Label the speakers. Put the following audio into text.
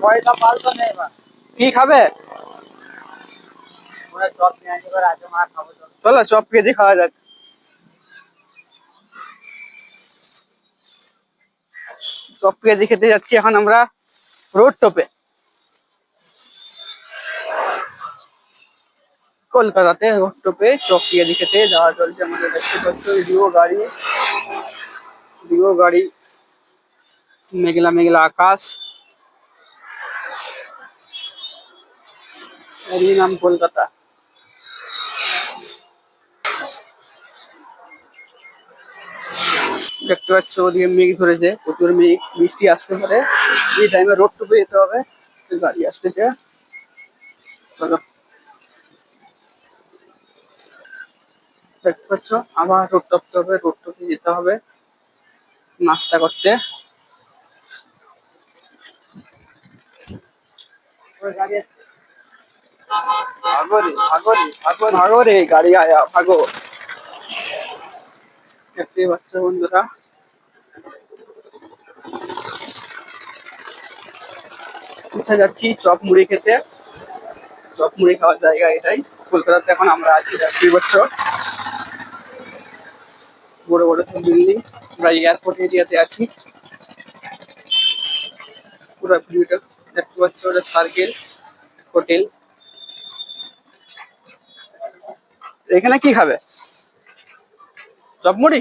Speaker 1: পয়সা পাল্টো নেই বা কি খাবে? চপ নিয়ে আসি আছে মা খাবো। চলো চপ কেজি খাওয়া যাক। চপ কেজি খেতে যাচ্ছি এখন আমরা রোড টপে। কলকাতাতে রোড টপে চপ পেঁয়াজি খেতে যাওয়া চলছে আমাদের। দেখতে পাচ্ছ ডিও গাড়ি, মেঘলা মেঘলা আকাশ, এরই নাম কলকাতা। দেখতে পাচ্ছ ওদিকে মেঘ ধরেছে, প্রচুর মেঘ, বৃষ্টি আসতে পারে। এই টাইমে রোড টপে যেতে হবে, গাড়ি আসতেছে। চলো দেখতে পাচ্ছ আবার রোড টপতে হবে, রোড টপে যেতে হবে নাস্তা করতে। গাড়ি আসছে, ভাগো রে ভাগো রে ভাগো ভাগো রে, গাড়ি আয়া ভাগো। দেখতে পাচ্ছ বন্ধুরা, কোথায় যাচ্ছি? চপ মুড়ি খেতে। চপ মুড়ি খাওয়ার জায়গা এটাই। কলকাতাতে এখন আমরা আছি, দেখতেই পাচ্ছ বড় বড় সব বিল্ডিং। আমরা এয়ারপোর্ট এরিয়াতে আছি। পুরো ভিউটা দেখতে পাচ্ছ, ওটা সার্কেল হোটেল। এখানে কি খাবে? চপ মুড়ি?